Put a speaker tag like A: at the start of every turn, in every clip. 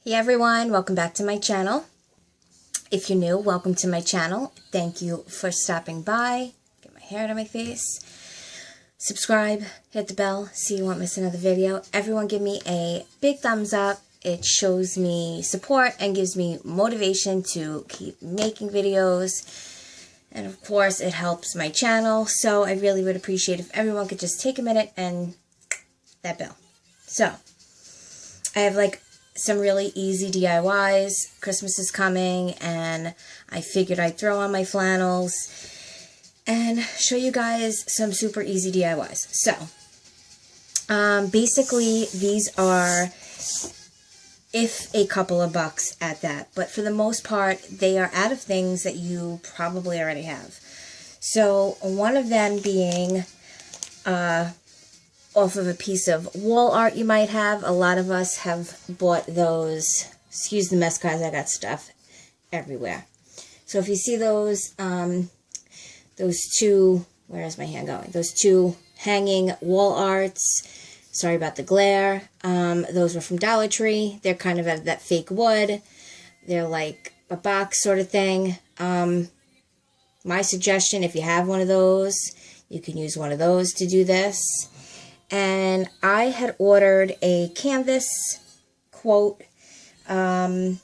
A: Hey everyone, welcome back to my channel. If you're new, welcome to my channel. Thank you for stopping by. Get my hair out of my face. Subscribe, hit the bell so you won't miss another video. Everyone give me a big thumbs up. It shows me support and gives me motivation to keep making videos. And of course, it helps my channel. So I really would appreciate if everyone could just take a minute and that bell. So, I have like some really easy DIYs. Christmas is coming and I figured I'd throw on my flannels and show you guys some super easy DIYs. So, basically these are if a couple of bucks at that, but for the most part they are out of things that you probably already have. So one of them being off of a piece of wall art you might have. A lot of us have bought those. Excuse the mess, guys. I got stuff everywhere. So if you see those two, where is my hand going? Those two hanging wall arts. Sorry about the glare. Those were from Dollar Tree. They're kind of out of that fake wood. They're like a box sort of thing. My suggestion, if you have one of those, you can use one of those to do this. And I had ordered a canvas quote from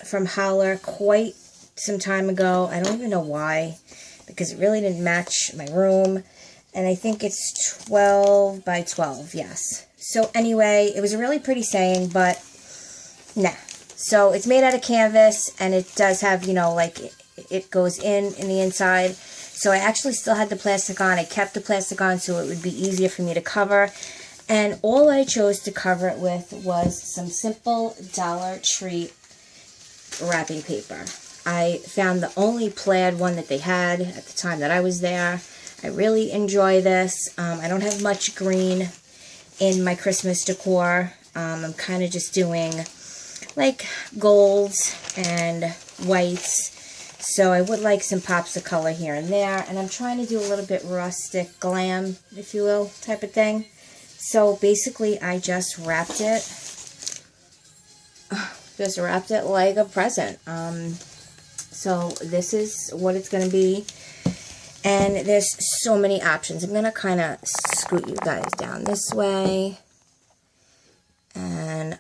A: Holler quite some time ago. I don't even know why, because it really didn't match my room. And I think it's 12 by 12, yes. So anyway, it was a really pretty saying, but nah. So it's made out of canvas, and it does have, you know, like it goes in the inside. So I actually still had the plastic on. I kept the plastic on so it would be easier for me to cover. And all I chose to cover it with was some simple Dollar Tree wrapping paper. I found the only plaid one that they had at the time that I was there. I really enjoy this. I don't have much green in my Christmas decor. I'm kind of just doing like golds and whites. So I would like some pops of color here and there. And I'm trying to do a little bit rustic glam, if you will, type of thing. So basically I just wrapped it. Just wrapped it like a present. So this is what it's going to be. And there's so many options. I'm going to kind of scoot you guys down this way. And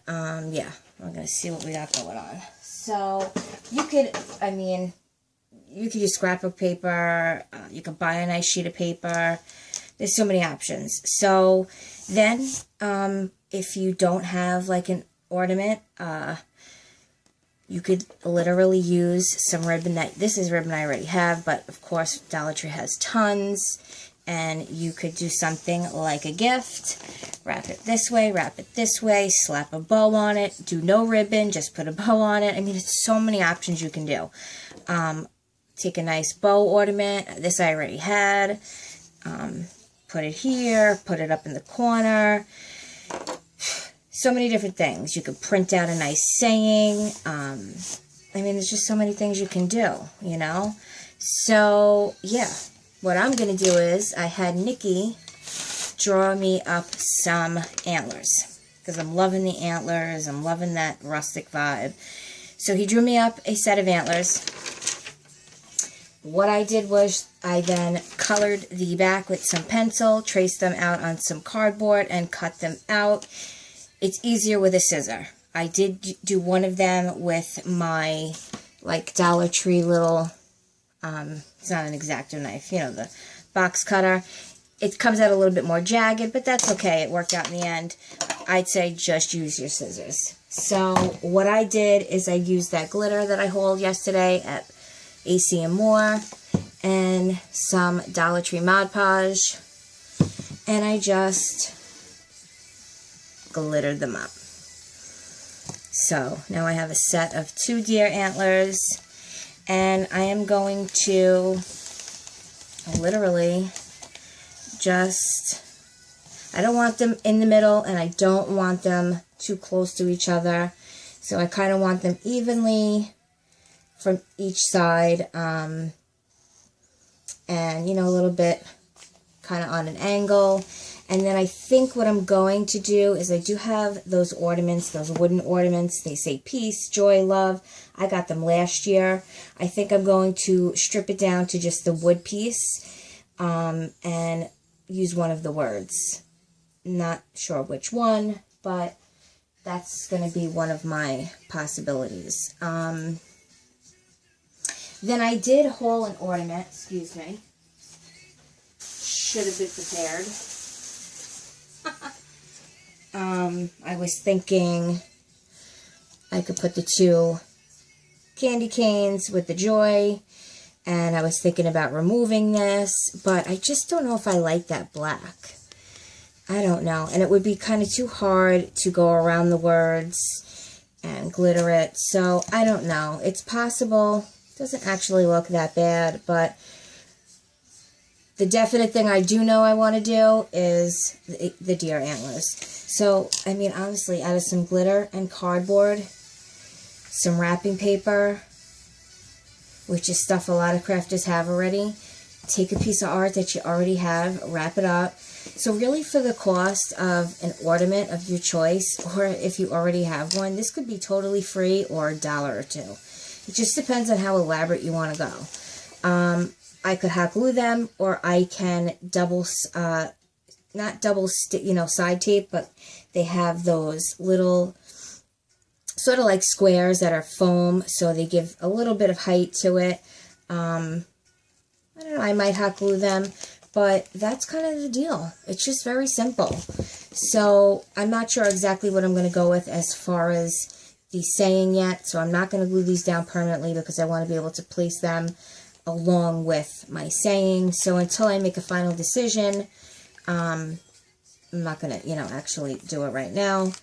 A: yeah, we're going to see what we got going on. So you could, I mean, you could use scrapbook paper, you could buy a nice sheet of paper. There's so many options. So then, if you don't have like an ornament, you could literally use some ribbon that, this is ribbon I already have, but of course Dollar Tree has tons. And you could do something like a gift. Wrap it this way, slap a bow on it, do no ribbon, just put a bow on it. I mean, it's so many options you can do. Take a nice bow ornament. This I already had. Put it here, put it up in the corner. So many different things. You could print out a nice saying. I mean, there's just so many things you can do, you know? So, yeah. What I'm going to do is, I had Nikki draw me up some antlers. Because I'm loving the antlers. I'm loving that rustic vibe. So he drew me up a set of antlers. What I did was, I then colored the back with some pencil, traced them out on some cardboard, and cut them out. It's easier with a scissor. I did do one of them with my, like, Dollar Tree little... it's not an X-Acto knife, you know, the box cutter. It comes out a little bit more jagged, but that's okay. It worked out in the end. I'd say just use your scissors. So what I did is I used that glitter that I hauled yesterday at AC and More and some Dollar Tree Mod Podge, and I just glittered them up. So now I have a set of 2 deer antlers. And I am going to literally just, I don't want them in the middle and I don't want them too close to each other. So I kind of want them evenly from each side. And, you know, a little bit kind of on an angle. And then I think what I'm going to do is I do have those ornaments, those wooden ornaments. They say peace, joy, love. I got them last year. I think I'm going to strip it down to just the wood piece and use one of the words. Not sure which one, but that's going to be one of my possibilities. Then I did haul an ornament, excuse me. Should have been prepared. I was thinking I could put the 2 candy canes with the joy, and I was thinking about removing this, but I just don't know if I like that black. I don't know, and it would be kind of too hard to go around the words and glitter it, so I don't know. It's possible. It doesn't actually look that bad, but the definite thing I do know I want to do is the deer antlers. So, I mean, honestly, out of some glitter and cardboard, some wrapping paper, which is stuff a lot of crafters have already, take a piece of art that you already have, wrap it up. So really for the cost of an ornament of your choice, or if you already have one, this could be totally free or $1 or $2. It just depends on how elaborate you want to go. I could hot glue them, or I can not double side tape, but they have those little sort of like squares that are foam, so they give a little bit of height to it. I don't know, I might hot glue them, but that's kind of the deal. It's just very simple. So I'm not sure exactly what I'm going to go with as far as the saying yet, so I'm not going to glue these down permanently because I want to be able to place them along with my saying. So until I make a final decision, I'm not going to, actually do it right now,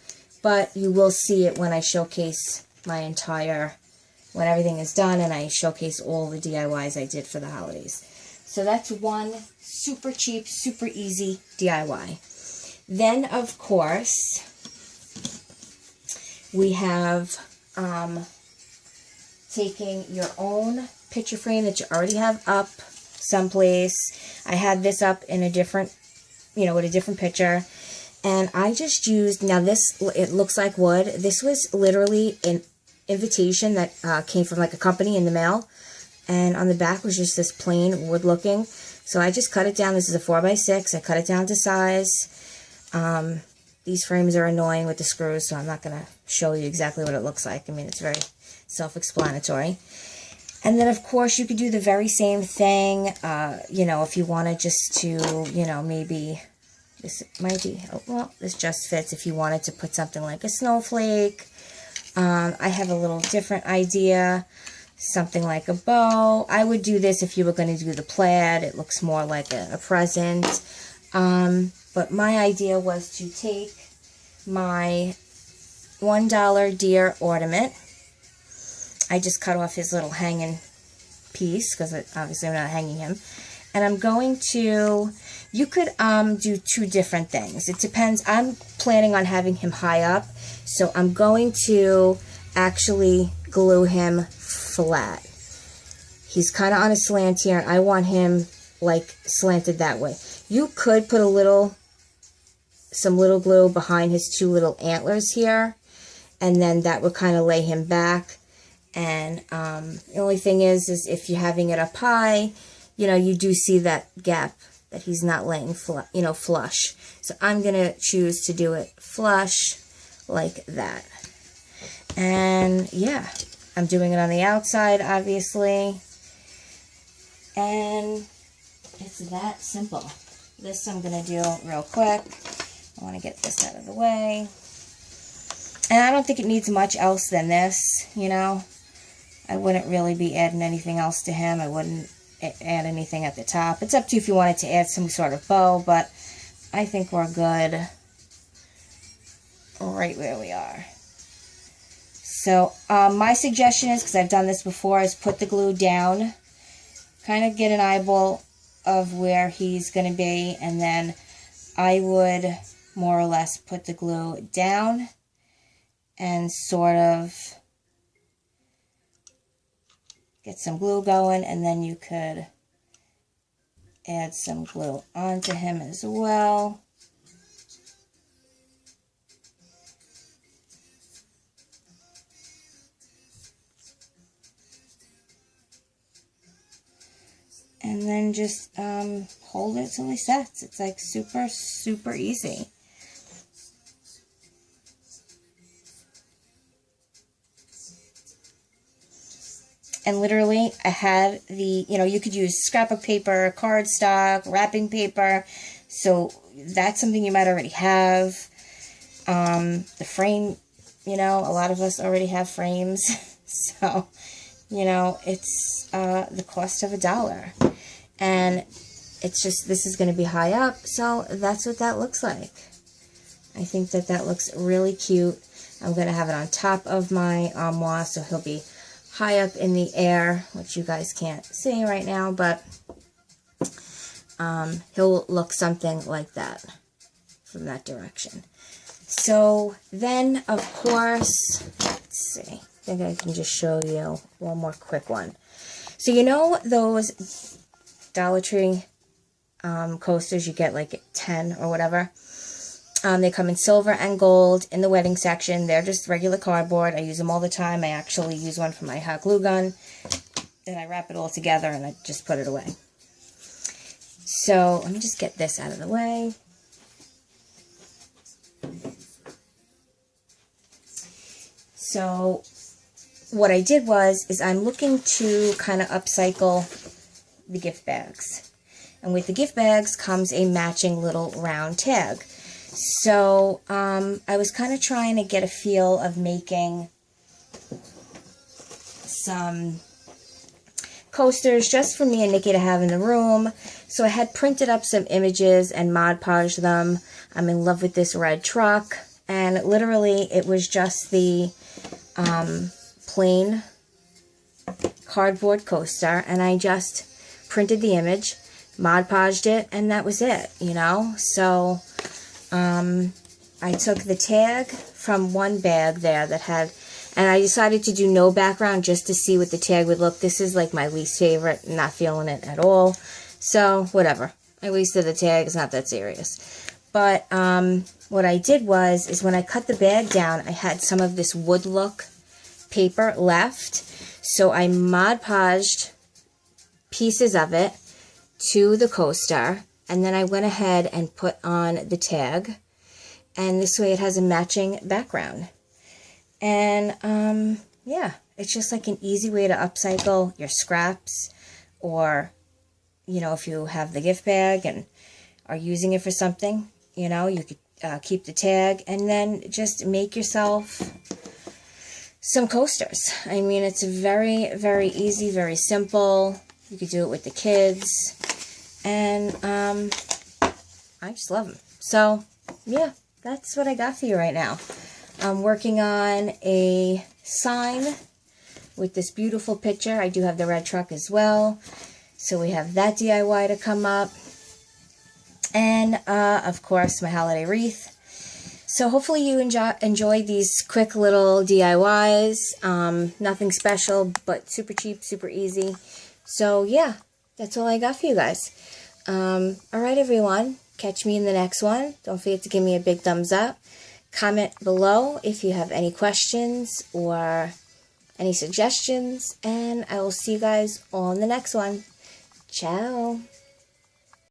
A: but you will see it when I showcase when everything is done and I showcase all the DIYs I did for the holidays. So that's one super cheap, super easy DIY. Then, of course, we have taking your own picture frame that you already have up someplace. I had this up in a different, with a different picture. And I just used, now this, it looks like wood. This was literally an invitation that came from like a company in the mail. And on the back was just this plain wood looking. So I just cut it down. This is a 4x6. I cut it down to size. These frames are annoying with the screws, so I'm not going to show you exactly what it looks like. I mean, it's very self-explanatory. And then, of course, you could do the very same thing, if you wanted just to, maybe, this might be, oh, well, this just fits if you wanted to put something like a snowflake. I have a little different idea, something like a bow. I would do this if you were going to do the plaid. It looks more like a present. But my idea was to take my $1 deer ornament. I just cut off his little hanging piece because obviously I'm not hanging him. And I'm going to, you could do 2 different things. It depends. I'm planning on having him high up. So I'm going to actually glue him flat. He's kind of on a slant here, and I want him like slanted that way. You could put some little glue behind his 2 little antlers here, and then that would kind of lay him back. And the only thing is if you're having it up high, you do see that gap that he's not laying flush. So I'm going to choose to do it flush like that. And yeah, I'm doing it on the outside, obviously. And it's that simple. This I'm going to do real quick. I want to get this out of the way. And I don't think it needs much else than this, I wouldn't really be adding anything else to him. I wouldn't add anything at the top. It's up to you if you wanted to add some sort of bow, but I think we're good right where we are. So my suggestion is, because I've done this before, is put the glue down, kind of get an eyeball of where he's going to be, and then I would more or less put the glue down and sort of get some glue going, and then you could add some glue onto him as well. and then just hold it till it sets. It's like super, super easy. And literally, I had the, you know, you could use scrapbook paper, cardstock, wrapping paper. So that's something you might already have. The frame, you know, a lot of us already have frames. So, you know, it's the cost of $1. And it's just, this is going to be high up. So that's what that looks like. I think that that looks really cute. I'm going to have it on top of my armoire, so he'll be high up in the air, which you guys can't see right now, but he'll look something like that from that direction. So then, of course, let's see, I think I can just show you one more quick one. So you know those Dollar Tree coasters you get like 10 or whatever? They come in silver and gold in the wedding section. They're just regular cardboard. I use them all the time. I actually use one for my hot glue gun. Then I wrap it all together and I just put it away. So let me just get this out of the way. So what I did is I'm looking to kind of upcycle the gift bags. And with the gift bags comes a matching little round tag. So, I was kind of trying to get a feel of making some coasters just for me and Nikki to have in the room. So I had printed up some images and Mod Podged them. I'm in love with this red truck. And literally, it was just the plain cardboard coaster. And I just printed the image, Mod Podged it, and that was it, you know? So I took the tag from one bag there that had, and I decided to do no background just to see what the tag would look. This is like my least favorite, not feeling it at all. So, whatever. I wasted the tag, it's not that serious. But, what I did is when I cut the bag down, I had some of this wood look paper left. So I Mod Podged pieces of it to the coaster. And then I went ahead and put on the tag. And this way it has a matching background. And, yeah, it's just like an easy way to upcycle your scraps. Or, you know, if you have the gift bag and are using it for something, you know, you could keep the tag. And then just make yourself some coasters. I mean, it's very, very easy, very simple. You could do it with the kids. And I just love them. So, yeah, that's what I got for you right now. I'm working on a sign with this beautiful picture. I do have the red truck as well. So we have that DIY to come up. And, of course, my holiday wreath. So hopefully you enjoy these quick little DIYs. Nothing special, but super cheap, super easy. So, yeah, that's all I got for you guys. Alright, everyone. Catch me in the next one. Don't forget to give me a big thumbs up. Comment below if you have any questions or any suggestions. And I will see you guys on the next one. Ciao.